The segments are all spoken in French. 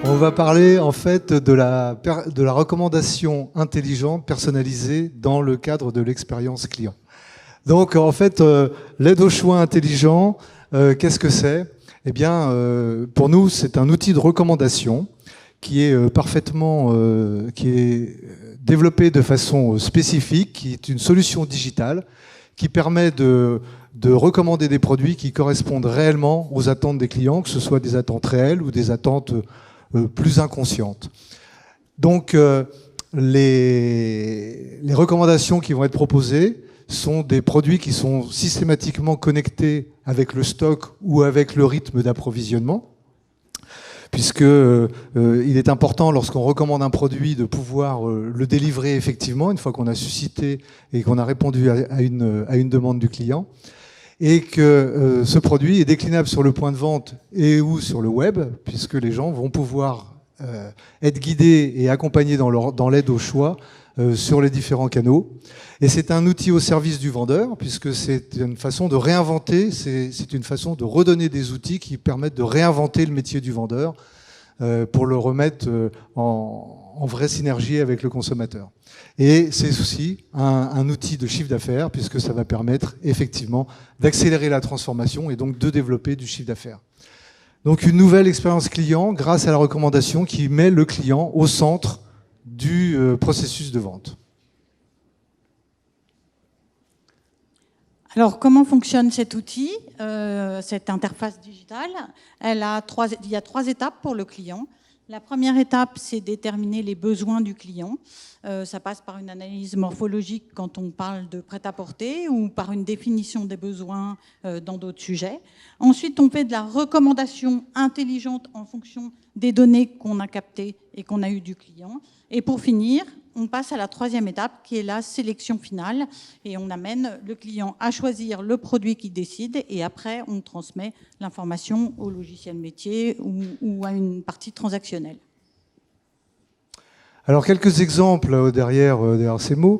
On va parler en fait de la recommandation intelligente personnalisée dans le cadre de l'expérience client. Donc en fait, l'aide au choix intelligent, qu'est-ce que c'est? Eh bien, pour nous, c'est un outil de recommandation qui est qui est développé de façon spécifique, qui est une solution digitale qui permet de recommander des produits qui correspondent réellement aux attentes des clients, que ce soit des attentes réelles ou des attentes plus inconscientes. Donc, les recommandations qui vont être proposées sont des produits qui sont systématiquement connectés avec le stock ou avec le rythme d'approvisionnement, puisque il est important, lorsqu'on recommande un produit, de pouvoir le délivrer effectivement, une fois qu'on a suscité et qu'on a répondu à une demande du client, et que ce produit est déclinable sur le point de vente et ou sur le web, puisque les gens vont pouvoir être guidés et accompagnés dans l'aide au choix sur les différents canaux. Et c'est un outil au service du vendeur, puisque c'est une façon de réinventer, c'est une façon de redonner des outils qui permettent de réinventer le métier du vendeur pour le remettre en vraie synergie avec le consommateur. Et c'est aussi un outil de chiffre d'affaires, puisque ça va permettre effectivement d'accélérer la transformation et donc de développer du chiffre d'affaires. Donc une nouvelle expérience client grâce à la recommandation qui met le client au centre du processus de vente. Alors, comment fonctionne cet outil, cette interface digitale? Il y a 3 étapes pour le client. La première étape, c'est déterminer les besoins du client. Ça passe par une analyse morphologique quand on parle de prêt-à-porter ou par une définition des besoins dans d'autres sujets. Ensuite, on fait de la recommandation intelligente en fonction des données qu'on a captées et qu'on a eues du client. Et pour finir, on passe à la 3e étape qui est la sélection finale et on amène le client à choisir le produit qu'il décide et après on transmet l'information au logiciel métier ou à une partie transactionnelle. Alors quelques exemples derrière ces mots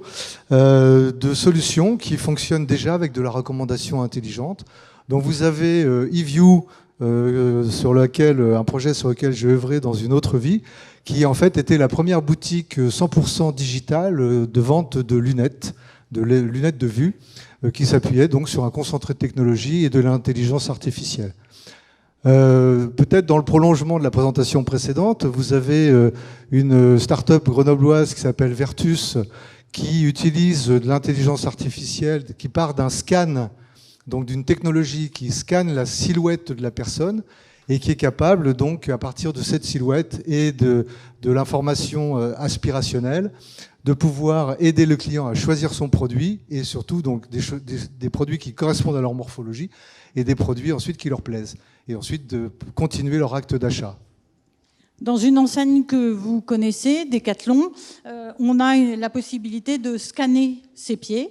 de solutions qui fonctionnent déjà avec de la recommandation intelligente. Donc vous avez eView, un projet sur lequel j'ai œuvré dans une autre vie, qui en fait était la première boutique 100% digitale de vente de lunettes de vue, qui s'appuyait donc sur un concentré de technologie et de l'intelligence artificielle. Peut-être dans le prolongement de la présentation précédente, vous avez une start-up grenobloise qui s'appelle Vertus, qui utilise de l'intelligence artificielle, qui part d'un scan, donc d'une technologie qui scanne la silhouette de la personne et qui est capable, donc, à partir de cette silhouette et de l'information aspirationnelle, de pouvoir aider le client à choisir son produit et surtout donc des produits qui correspondent à leur morphologie et des produits ensuite qui leur plaisent. Et ensuite de continuer leur acte d'achat. Dans une enseigne que vous connaissez, Decathlon, on a la possibilité de scanner ses pieds.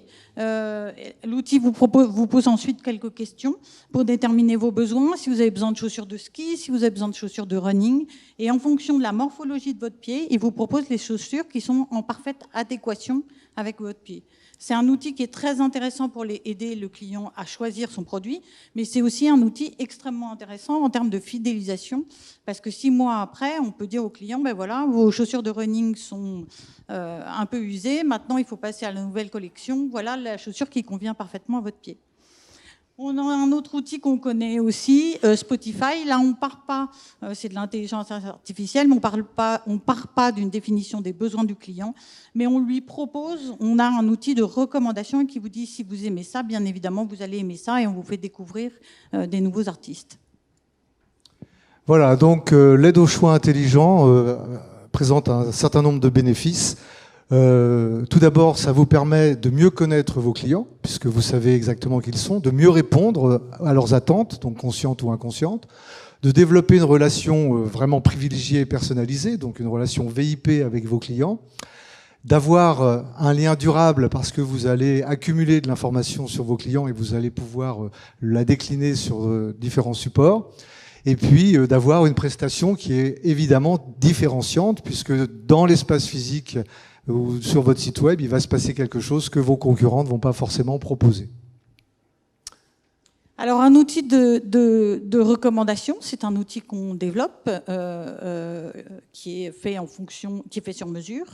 L'outil vous pose ensuite quelques questions pour déterminer vos besoins, si vous avez besoin de chaussures de ski, si vous avez besoin de chaussures de running. Et en fonction de la morphologie de votre pied, il vous propose les chaussures qui sont en parfaite adéquation avec votre pied. C'est un outil qui est très intéressant pour aider le client à choisir son produit, mais c'est aussi un outil extrêmement intéressant en termes de fidélisation, parce que 6 mois après, on peut dire au client, ben voilà, vos chaussures de running sont un peu usées, maintenant il faut passer à la nouvelle collection, voilà la chaussure qui convient parfaitement à votre pied. On a un autre outil qu'on connaît aussi, Spotify. Là, on part pas, c'est de l'intelligence artificielle, mais on part pas d'une définition des besoins du client, mais on lui propose, on a un outil de recommandation qui vous dit si vous aimez ça, bien évidemment, vous allez aimer ça, et on vous fait découvrir des nouveaux artistes. Voilà, donc l'aide au choix intelligent présente un certain nombre de bénéfices. Tout d'abord, ça vous permet de mieux connaître vos clients, puisque vous savez exactement qui ils sont, de mieux répondre à leurs attentes, donc conscientes ou inconscientes, de développer une relation vraiment privilégiée et personnalisée, donc une relation VIP avec vos clients, d'avoir un lien durable parce que vous allez accumuler de l'information sur vos clients et vous allez pouvoir la décliner sur différents supports, et puis d'avoir une prestation qui est évidemment différenciante, puisque dans l'espace physique ou sur votre site web, il va se passer quelque chose que vos concurrents ne vont pas forcément proposer. Alors, un outil de recommandation, c'est un outil qu'on développe, qui est fait qui est fait sur mesure.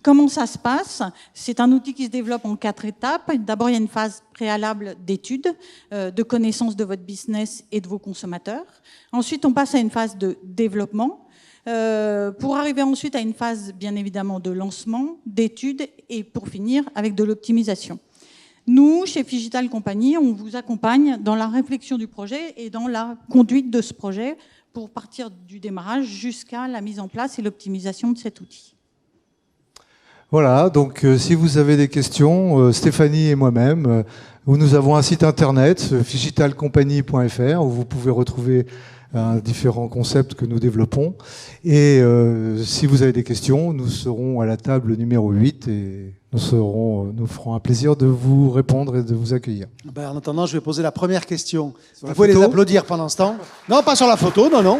Comment ça se passe? C'est un outil qui se développe en 4 étapes. D'abord, il y a une phase préalable d'étude, de connaissance de votre business et de vos consommateurs. Ensuite, on passe à une phase de développement, pour arriver ensuite à une phase, bien évidemment, de lancement, d'étude, et pour finir avec de l'optimisation. Nous, chez Phygital Company, on vous accompagne dans la réflexion du projet et dans la conduite de ce projet pour partir du démarrage jusqu'à la mise en place et l'optimisation de cet outil. Voilà, donc si vous avez des questions, Stéphanie et moi-même, nous avons un site internet, phygitalcompany.fr, où vous pouvez retrouver différents concepts que nous développons. Et si vous avez des questions, nous serons à la table numéro 8 et nous ferons un plaisir de vous répondre et de vous accueillir. En attendant, je vais poser la première question. Vous pouvez les applaudir pendant ce temps. Non, pas sur la photo, non.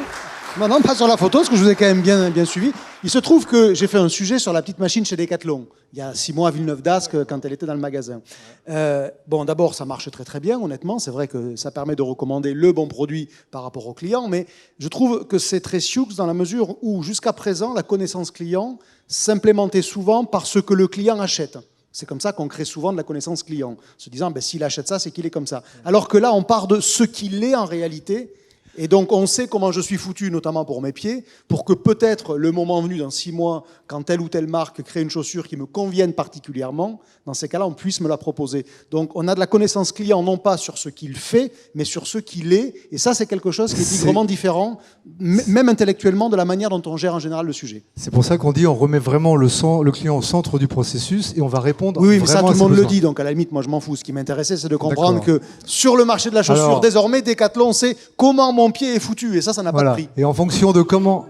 Non, pas sur la photo, parce que je vous ai quand même bien suivi. Il se trouve que j'ai fait un sujet sur la petite machine chez Decathlon, il y a 6 mois à Villeneuve-d'Ascq, quand elle était dans le magasin. D'abord, ça marche très bien, honnêtement. C'est vrai que ça permet de recommander le bon produit par rapport au client, mais je trouve que c'est très sioux dans la mesure où, jusqu'à présent, la connaissance client s'implémentait souvent par ce que le client achète. C'est comme ça qu'on crée souvent de la connaissance client, se disant, s'il achète ça, c'est qu'il est comme ça. Alors que là, on part de ce qu'il est en réalité. Et donc, on sait comment je suis foutu, notamment pour mes pieds, pour que peut-être, le moment venu, dans 6 mois, quand telle ou telle marque crée une chaussure qui me convienne particulièrement, dans ces cas-là, on puisse me la proposer. Donc, on a de la connaissance client, non pas sur ce qu'il fait, mais sur ce qu'il est. Et ça, c'est quelque chose qui est vraiment différent, même intellectuellement, de la manière dont on gère en général le sujet. C'est pour ça qu'on dit on remet vraiment le client au centre du processus et on va répondre. Oui, mais ça, tout le monde le dit. Donc, à la limite, moi, je m'en fous. Ce qui m'intéressait, c'est de comprendre que sur le marché de la chaussure, désormais, Decathlon sait comment mon pied est foutu. Et ça n'a pas de prix. Et en fonction de comment...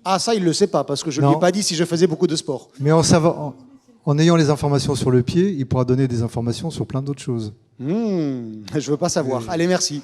Ah, ça, il ne le sait pas, parce que je ne lui ai pas dit si je faisais beaucoup de sport. Mais en ayant les informations sur le pied, il pourra donner des informations sur plein d'autres choses. Je ne veux pas savoir. Allez, merci.